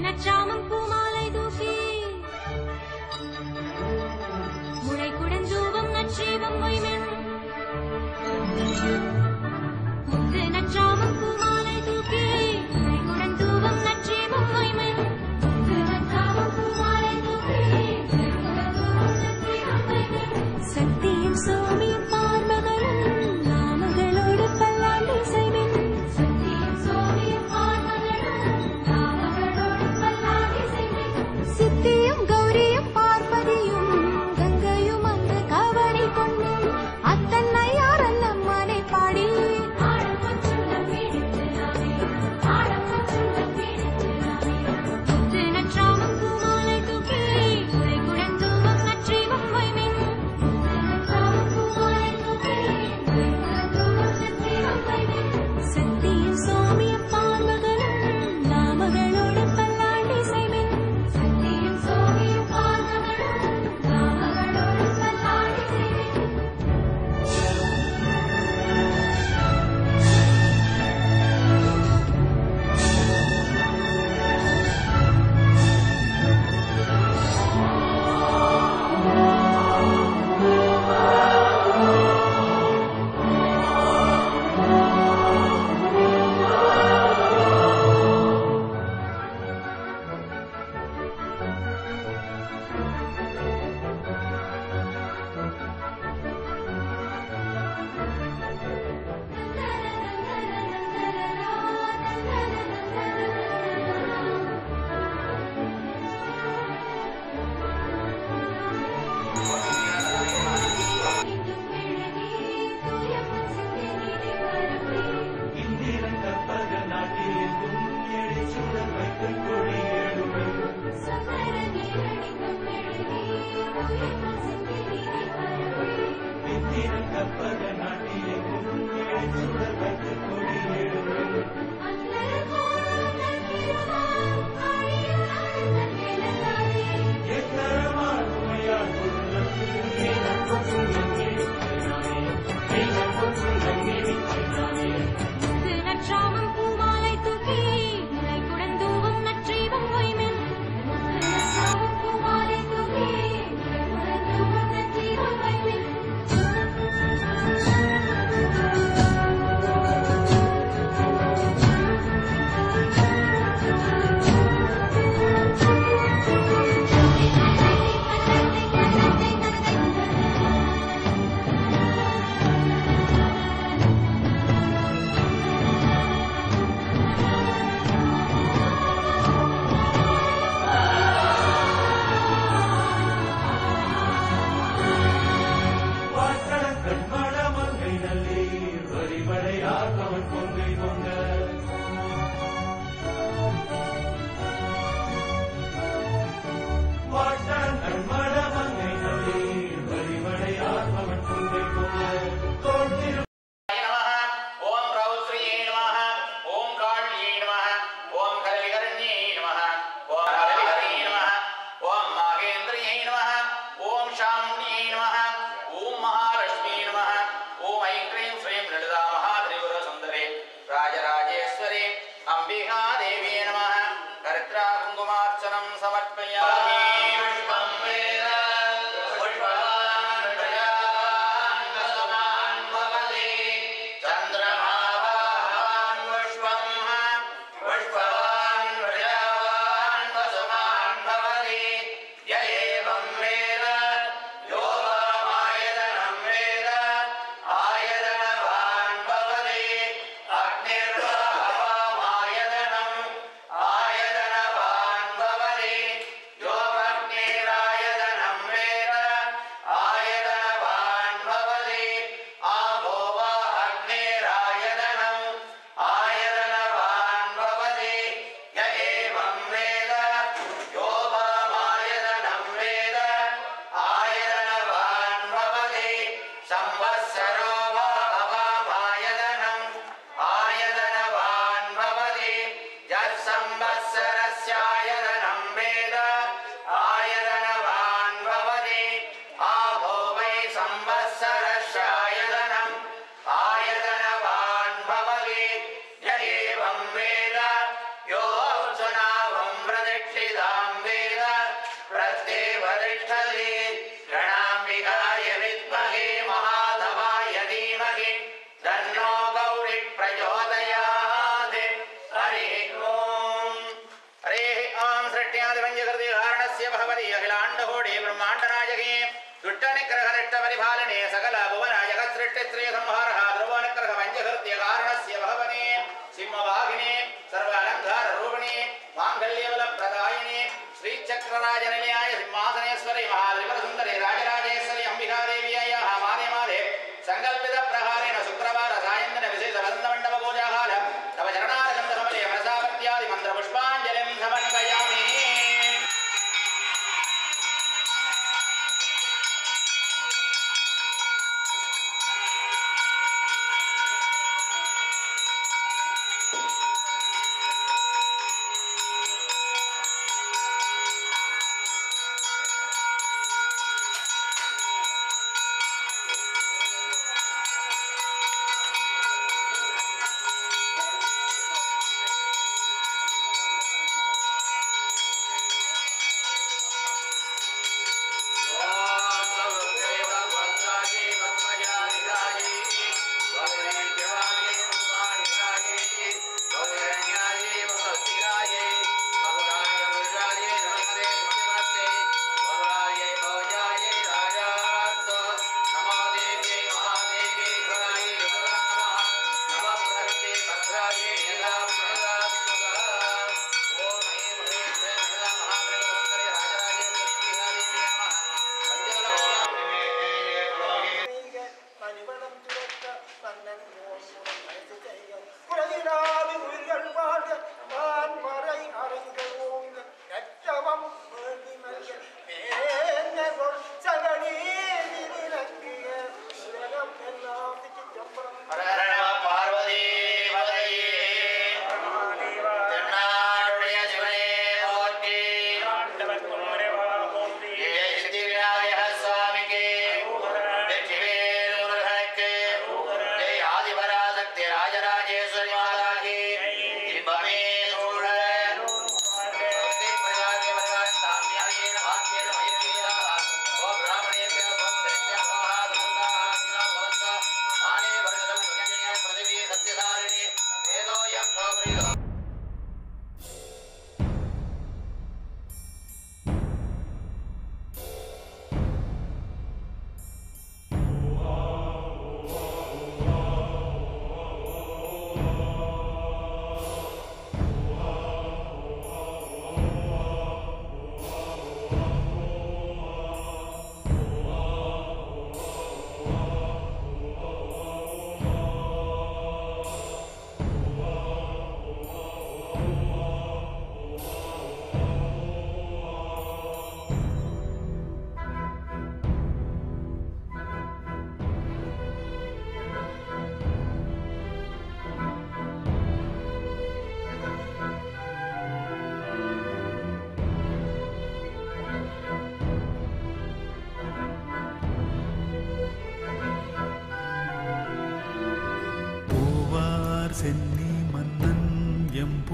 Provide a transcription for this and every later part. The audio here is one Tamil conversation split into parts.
நற்றாமம் பூமாலை தூக்கி முளை குடஞ்சூவம் நற்றீபம் மொய்மென் முத்து நற்றாமம் பூமாலை தூக்கி முளை குடஞ்சூவம் நற்றீபம் மொய்மென் முத்து நற்றாமம் பூமாலை தூக்கி முளை குடஞ்சூவம் நற்றீபம் மொய்மென் சத்தியம் சோமியம் பார்மகளும் நாமகளோடு பல்லாண்டு செய்மென் சத்தியம் சோமியம் பார்மகளும் நாமகளோடு பல்லாண்டு செய்மென் சித்தியும் கௌரியும் பார்ப்பதியும் கங்கையும் அந்த கவனி கொண்டேன் அத்தன்னை யாரன் அம்மனை பாடி முத்து நற்றாமம் பூமாலை தூக்கி முளை குடஞ்சூவம் நற்றீபம் மொய்மென் நற்றாமம் பூமாலை தூக்கி முளை குடஞ்சூவம் நற்றீபம் மொய்மென் சத்தியம் சோமியம் பார்மகளும் நாமகளோடு பல்லாண்டு செய்மென் சத்தியம் சோமியம் பார்மகளும் நாமகளோடு பல்லாண்டு செய்மென்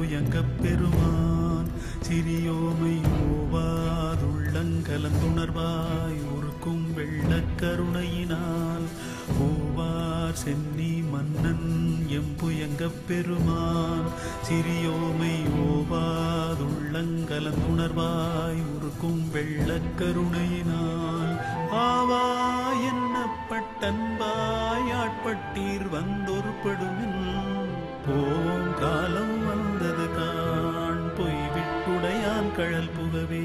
புயங்கப் பெருமான் சிறியோமை ஓவாதுள்ளங்கலந்துணர்வாய் உருக்கும் வெள்ளக் கருணையினால் ஓவார் சென்னி மன்னன் எம்புயங்கப் பெருமான் சிறியோமை ஓவாதுள்ளங்கலந்துணர்வாய் உருக்கும் வெள்ளக் கருணையினால் ஆவா என்னப்பட்டன்பாய் ஆட்பட்டீர் வந்தொருப்படுமின் போம் காலம் வந்தது காண் பொய் விட்டுடையான் கழல் புகவே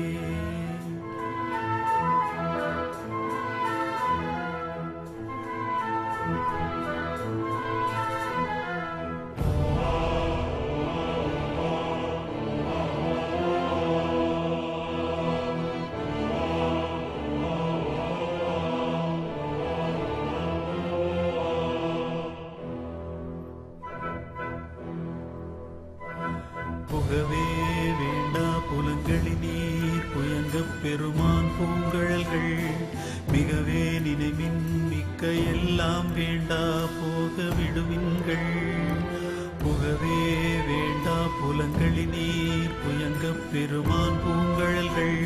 புகவே வேண்டா புலங்களினீர் புயங்கப் பெருமான் பூங்கழல்கள் மிகவே நினைவின் மிக்க எல்லாம் வேண்டா போக விடுவின்கள் புகவே வேண்டா புலங்களினீர் புயங்கப் பெருமான் பூங்கழல்கள்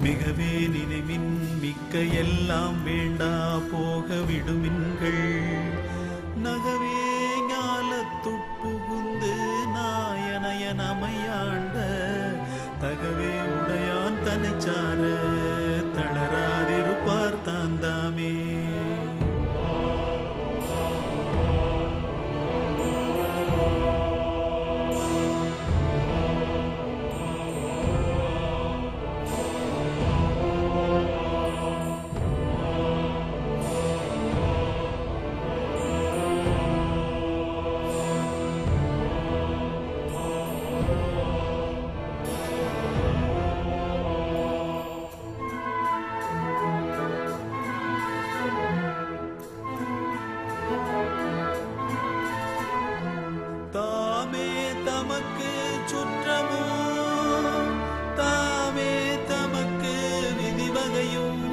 மிகவே நினைவின் மிக்க எல்லாம் வேண்டா போக விடுவின்கள் நகவே ஞாலத்துட்புகுந்து நாயனயனமையாண்ட தகவே உடையான் தனைச்சார தளராதிருப்பார் தாந்தாமே தாமே தமக்கு சுற்றமோ தாமே தமக்கு விதிவகையும்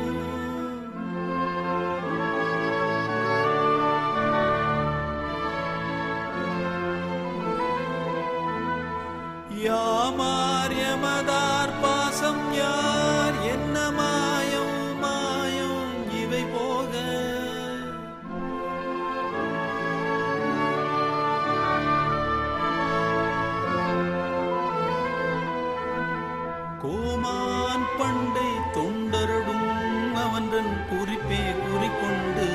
யாமார் யமதார் பாசம் யார் என்ன மாயம் மாயம் இவை போக கோமான் பண்டை தொண்டரடும் அவன்றன் குறிப்பே குறிக்கொண்டு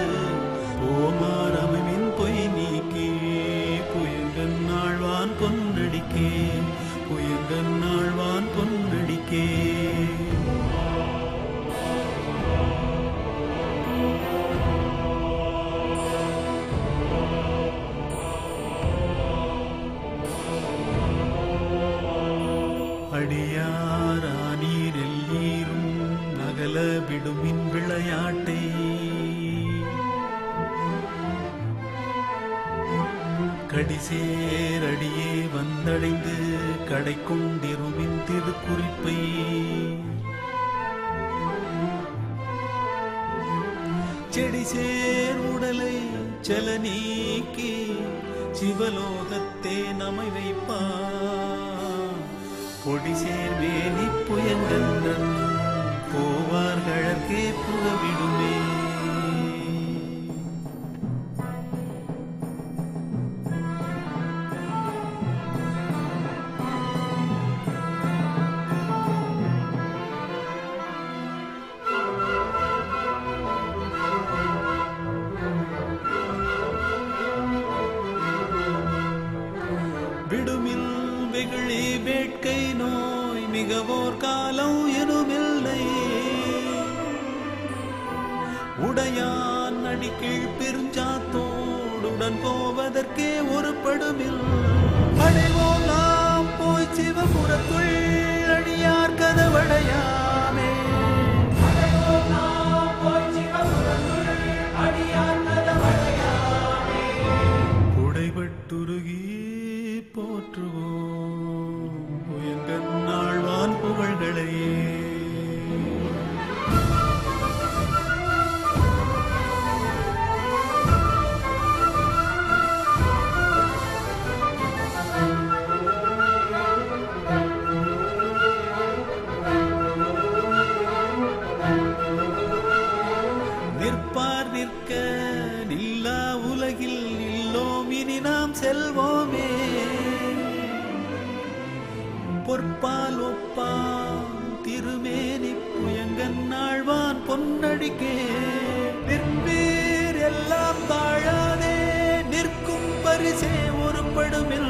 கோமார் அமைவின் பொய் நீக்கி புயங்கன் ஆழ்வான் பொன்னடிக்கே புயங்கன் ஆழ்வான் பொன்னடிக்கே அடியாரானீரெல்லீரும் நகல விடுமின் விளையாட்டை கடிசேரடியே வந்தடைந்து கடை கொண்டிருமின் திருக்குறிப்பை செடிசேர் உடலை செல நீக்கி சிவலோகத்தே நமை வைப்பார் பொடிசேர் வேலி புயங்கன்றன் போவார்களே புகவிடுமே விடுமில் வெகுளி வேட்கை நோய் மிகவோர் காலம் எனுமில்லை உடையான் அடிக்கீழ் பெருஞ்சாத்தோடுடன் போவதற்கே ஒரு படுமில் அடைவோம் நாம் போய் சிவபுரத்துள் அடியார் கதவடையாமே உடைபட்டுருகி போற்றுவோம் புயங்கன் ஆழ்வான் புகழ்களையே பொற்பால் ஒப்பான் திருமேனி புயங்கன் ஆழ்வான் பொன்னடிக்கே நிற்பீர் எல்லாம் தாழாதே நிற்கும் பரிசே ஒரு படுமில்